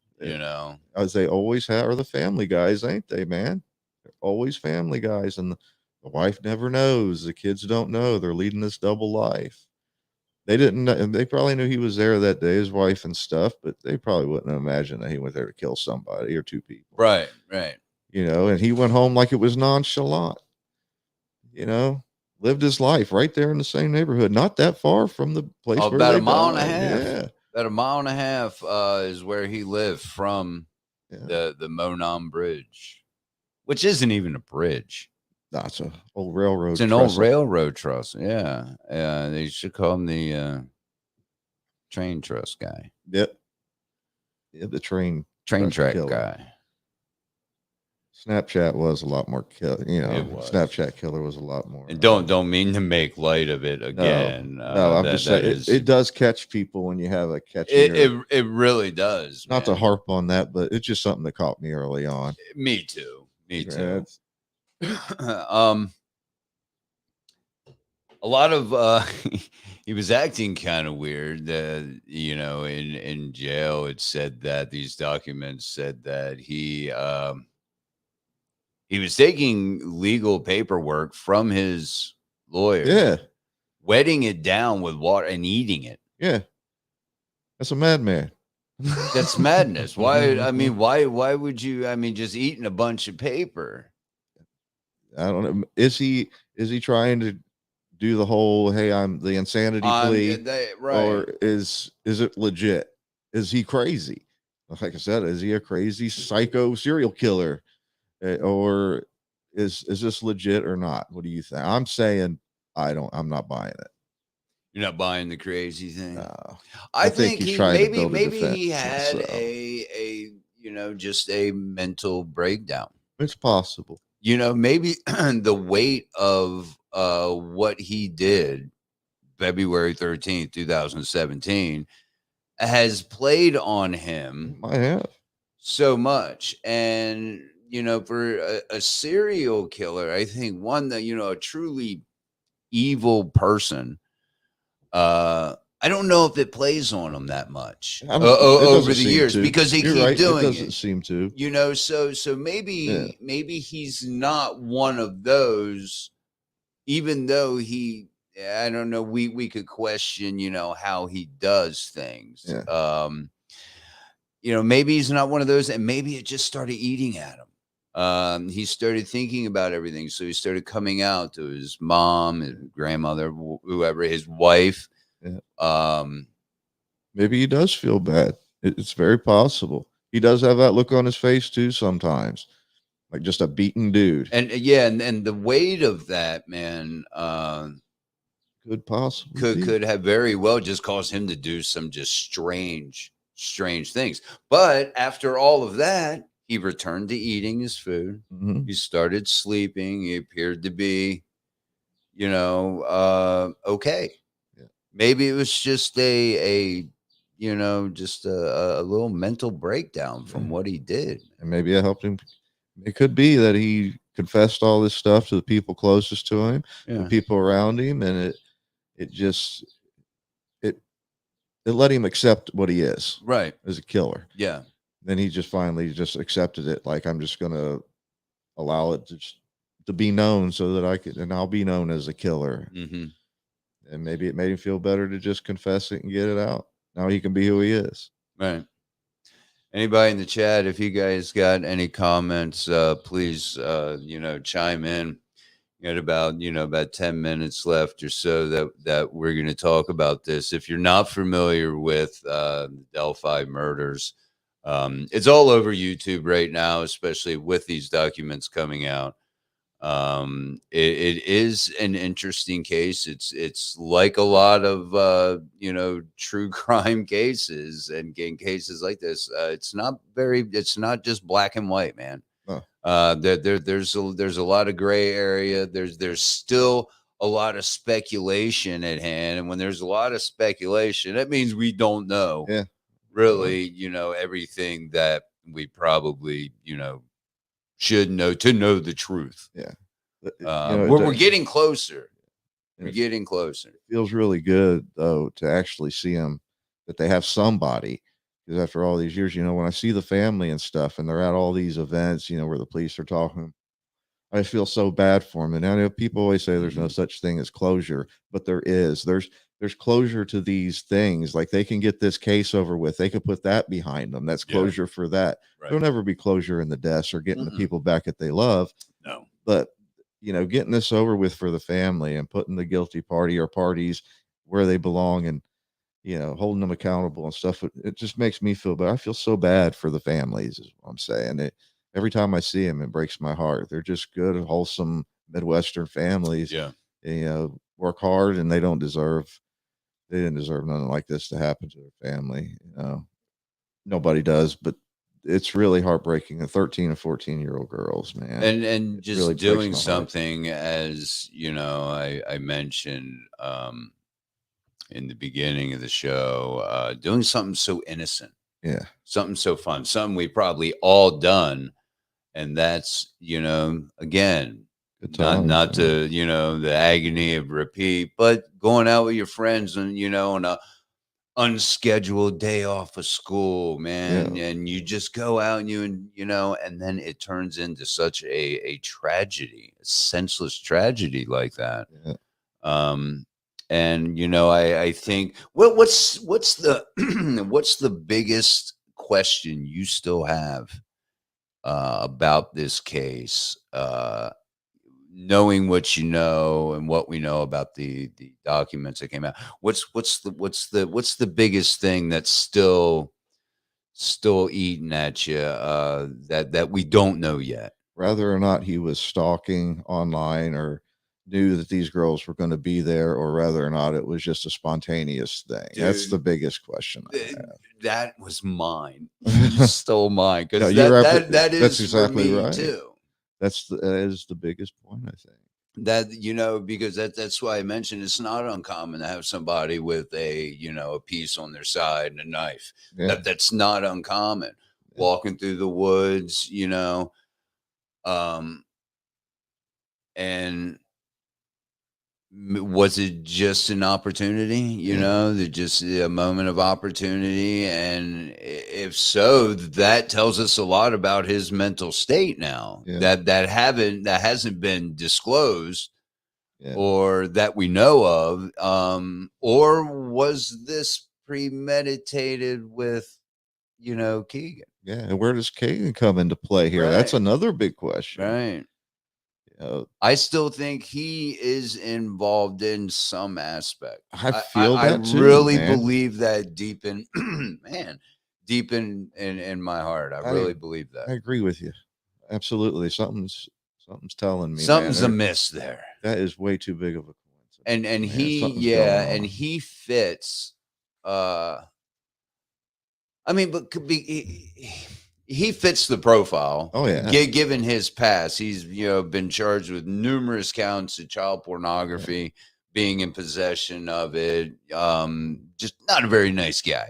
As they always have, are the family guys, ain't they, man? They're always family guys, and the wife never knows. The kids don't know. They're leading this double life. They didn't know, and they probably knew he was there that day, his wife and stuff, but they probably wouldn't imagine that he went there to kill somebody or two people. Right. And he went home like it was nonchalant, lived his life right there in the same neighborhood, not that far from the place where About they a mile and a died. half. Yeah. About a mile and a half is where he lived from Yeah. the Monon Bridge, which isn't even a bridge. That's an old railroad. It's an old railroad truss. Yeah. They should call him the train truss guy. Yep. Yeah, the train track killer. guy. Snapchat was a lot more It was. Snapchat killer was a lot more. And don't mean to make light of it again. No, I'm just saying it does catch people when you have a catchy. It really does. Not to harp on that, but it's just something that caught me early on. Me too. Yeah, a lot of he was acting kind of weird. In jail, it said that these documents said that he was taking legal paperwork from his lawyer. Yeah. Wetting it down with water and eating it. Yeah. That's a madman. That's madness. Why? I mean, why would you? I mean, just eating a bunch of paper. I don't know. Is he trying to do the whole, hey, I'm the insanity plea? Right. Or is it legit? Is he crazy? Like I said, is he a crazy psycho serial killer? Or is this legit or not? What do you think? I'm saying I'm not buying it. You're not buying the crazy thing. No. I think he's he trying maybe he had a just a mental breakdown. It's possible. Maybe the weight of what he did February 13th, 2017 has played on him. Might have. So much. And for a serial killer, I think one that a truly evil person, I don't know if it plays on him that much over the years because they keep doing it. It doesn't seem to. So maybe he's not one of those, even though I don't know, we could question, how he does things. Yeah. maybe he's not one of those, and maybe it just started eating at him. He started thinking about everything, so he started coming out to his mom, his grandmother, whoever, his wife. Yeah. Um, Maybe he does feel bad. It's very possible. He does have that look on his face too sometimes, like just a beaten dude. and yeah, and the weight of that, man, Could possibly could be. could have very well just caused him to do some just strange things. But after all of that, he returned to eating his food. Mhm. He started sleeping. He appeared to be, okay. Yeah. Maybe it was just just a little mental breakdown from Yeah. what he did. And maybe it helped him. It could be that he confessed all this stuff to the people closest to him, the Yeah. people around him, and it just it it let him accept what he is Right. as a killer. Yeah. Then he just finally just accepted it. Like, I'm just gonna allow it to be known so that I'll be known as a killer. Mm-hmm. And maybe it made him feel better to just confess it and get it out. Now he can be who he is. Right. Anybody in the chat, if you guys got any comments, please, chime in. We got about 10 minutes left or so that we're going to talk about this. If you're not familiar with Delphi Murders, it's all over YouTube right now, especially with these documents coming out. It is an interesting case. It's like a lot of true crime cases and gang cases like this. It's not just black and white, man. Oh, There's a lot of gray area. There's still a lot of speculation at hand, and when there's a lot of speculation, that means we don't know yeah. really everything that we probably should know to know the truth. Yeah. We're getting closer. We're It getting closer. feels really good though to actually see them, that they have somebody. Because after all these years, when I see the family and stuff, and they're at all these events, where the police are talking, I feel so bad for them. And I know people always say there's no such thing as closure, but there is. There's closure to these things. Like, they can get this case over with. They can put that behind them. That's Yeah. closure for that. Right. There'll never be closure in the deaths or getting the Mm-mm. people back that they love. No. But getting this over with for the family and putting the guilty party or parties where they belong, and holding them accountable and stuff, it just makes me feel bad. I feel so bad for the families, is what I'm saying. Every time I see them, it breaks my heart. They're just good, wholesome Midwestern families. Yeah. They work hard, and they didn't deserve nothing like this to happen to their family. Nobody does, but it's really heartbreaking. The 13 and 14-year-old girls, man. And It just really breaks doing my heart. something, as I mentioned in the beginning of the show, doing something so innocent. Yeah. Something so fun, something we probably all done. And that's, again, Good times, not man. to, the agony of repeat, but going out with your friends and, on a unscheduled day off of school, man. Yeah. And you just go out and and then it turns into such a tragedy, a senseless tragedy like that. Yeah. And I think what's the what's the biggest question you still have about this case, knowing what you know and what we know about the documents that came out? What's the biggest thing that's still eating at you that we don't know yet? Whether or not he was stalking online or knew that these girls were going to be there, or whether or not it was just a spontaneous thing. That's Dude, the biggest question I have. That was mine. You stole mine, No, because you're that is that's exactly for me right. too. That is the biggest point, I think. That because that's why I mentioned it's not uncommon to have somebody with a a piece on their side and a knife. Yeah. That's not uncommon. Yeah. Walking through the woods, and was it just an opportunity? Yeah. Just a moment of opportunity, and if so, that tells us a lot about his mental state now. Yeah. That hasn't been disclosed. Yeah. Or that we know of, or was this premeditated with Keegan. Yeah, and where does Kagan come into play here? That's Right. another big question. Right. I still think he is involved in some aspect. I feel I that too, really man. believe that deep in deep in my heart. I really believe I that. agree with you. Absolutely. Something's telling me, Something's man. amiss there. That is way too big of a coincidence. And man. he Something's going and on. he fits I mean, but he fits the profile. Oh, yeah. Given his past, he's been charged with numerous counts of child pornography, being in possession of it. Just not a very nice guy.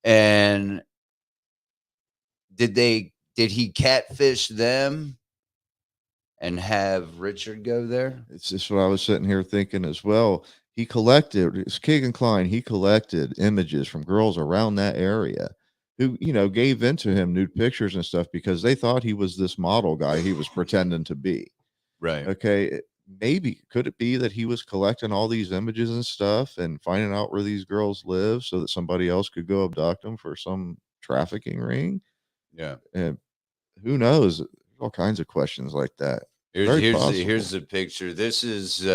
And did he catfish them and have Richard go there? It's just what I was sitting here thinking as well. He collected, it's Keegan Klein, he collected images from girls around that area who, gave into him nude pictures and stuff because they thought he was this model guy he was pretending to be. Right. Okay. Maybe could it be that he was collecting all these images and stuff and finding out where these girls live so that somebody else could go abduct them for some trafficking ring? Yeah. And who knows? All kinds of questions like that. Here's the picture. This is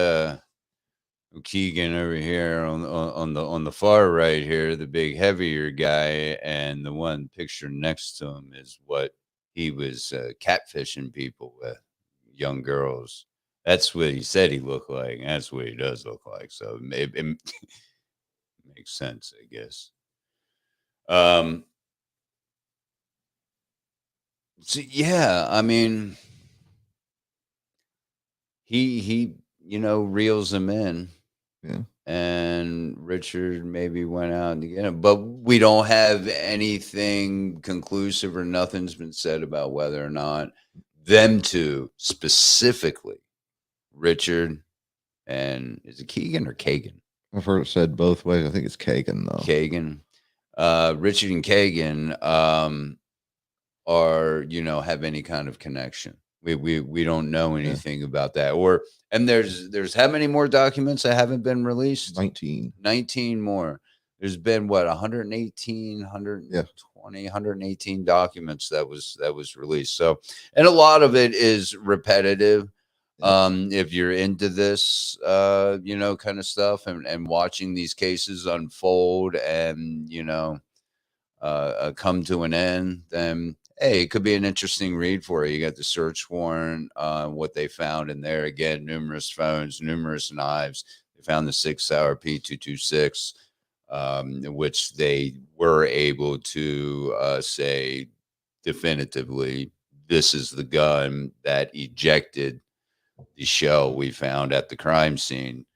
Keegan over here on the far right here, the big heavier guy, and the one picture next to him is what he was catfishing people with, young girls. That's what he said he looked like. That's what he does look like. So it makes sense, I guess. So yeah, I mean, he reels him in. Yeah. And Richard maybe went out to get him, but we don't have anything conclusive or nothing's been said about whether or not them two specifically, Richard and is it Keegan or Kagan? I've heard it said both ways. I think it's Kagan though. Kagan. Richard and Kagan are have any kind of connection. We don't know anything about that. And there's how many more documents that haven't been released? 19 more. There's been what 118, 120, 118 documents that was released. So, and a lot of it is repetitive. If you're into this kind of stuff and watching these cases unfold and come to an end, then hey, it could be an interesting read for you. You got the search warrant, what they found in there. Again, numerous phones, numerous knives. They found the 6-hour P226, which they were able to say definitively, this is the gun that ejected the shell we found at the crime scene.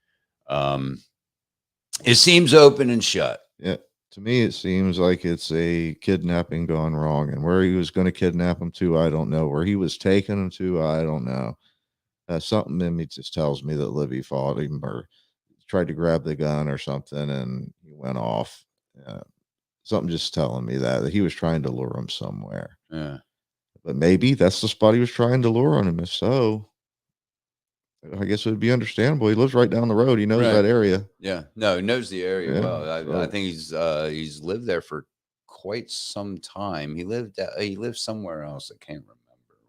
It seems open and shut. Yeah. To me, it seems like it's a kidnapping gone wrong. And where he was going to kidnap him to, I don't know. Where he was taking him to, I don't know. Something in me just tells me that Libby fought him or tried to grab the gun or something and he went off. Something just telling me that he was trying to lure him somewhere. Yeah. But maybe that's the spot he was trying to lure on him. If so, I guess it would be understandable. He lives right down the road. He knows that area. Yeah. No, he knows the area well. I so- think he's lived there for quite some time. He lived somewhere else. I can't remember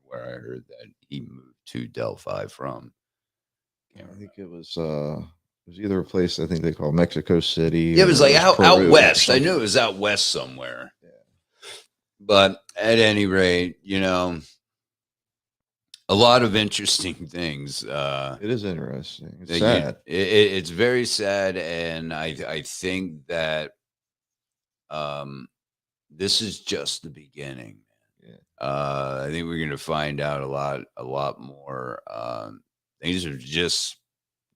where I heard that he moved to Delphi from. I think it was either a place I think they call Mexico City. Yeah, it was like out west. I knew it was out west somewhere. Yeah. But at any rate, a lot of interesting things. It is interesting. It's sad. It's very sad, and I think that this is just the beginning. Yeah. I think we're going to find out a lot more. Things are just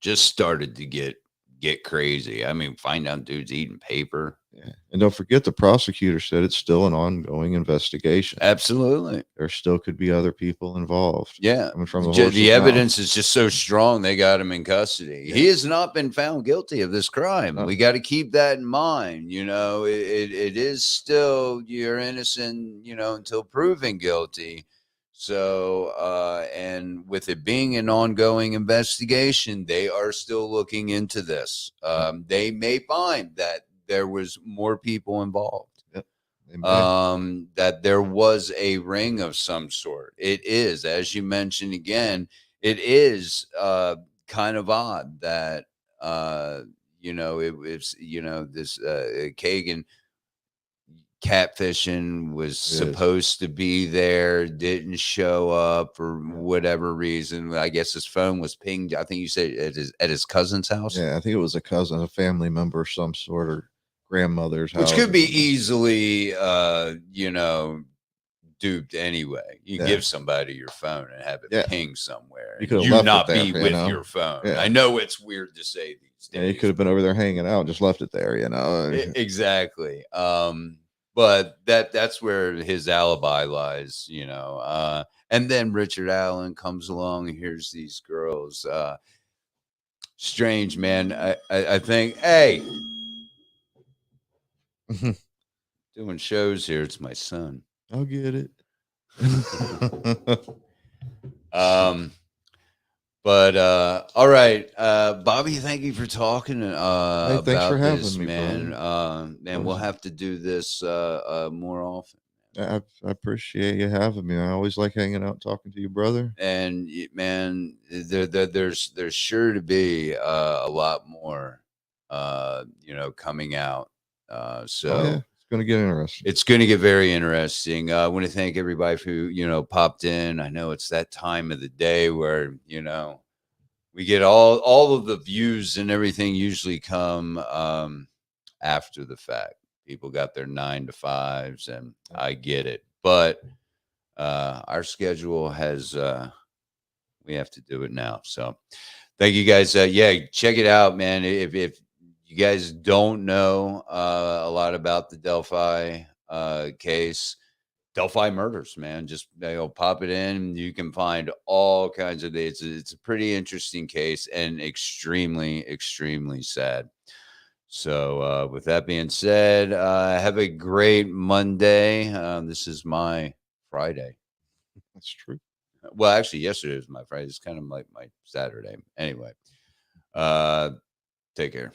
started to get crazy. I mean, find out dudes eating paper. Yeah. And don't forget, the prosecutor said it's still an ongoing investigation. Absolutely. There still could be other people involved. Yeah. From the evidence is just so strong. They got him in custody. Yeah. He has not been found guilty of this crime. We got to keep that in mind. It is still, you're innocent, until proven guilty. So, and with it being an ongoing investigation, they are still looking into this. They may find that there was more people involved. Yep. that there was a ring of some sort. It is, as you mentioned again, it is kind of odd that it's this Kagan catfishing was supposed to be there, didn't show up for whatever reason. I guess his phone was pinged. I think you said at his cousin's house. Yeah, I think it was a cousin, a family member of some sort, or grandmother's house. Which could be easily, duped anyway. You give somebody your phone and have it ping somewhere. You not be with your phone. Yeah. I know it's weird to say these days. Yeah, you could have been over there hanging out, just left it there, Exactly. But that's where his alibi lies, and then Richard Allen comes along and hears these girls. Strange, man. I think, hey, doing shows here. It's my son. I'll get it. But all right, Bobby, thank you for talking Hey, thanks about for having this, me, man. brother. And we'll have to do this more often. I appreciate you having me. I always like hanging out, talking to you, brother. And man, there's sure to be a lot more, coming out. So it's going to get interesting. It's going to get very interesting. I want to thank everybody who popped in. I know it's that time of the day where we get all of the views and everything usually come after the fact. People got their 9 to 5s, and I get it. But our schedule has we have to do it now. So thank you guys. Check it out, man. If you guys don't know a lot about the Delphi case, Delphi Murders, man, just pop it in. You can find all kinds of dates. It's a pretty interesting case and extremely, extremely sad. So with that being said, have a great Monday. This is my Friday. That's true. Well, actually, yesterday was my Friday. It's kind of like my Saturday. Anyway, take care.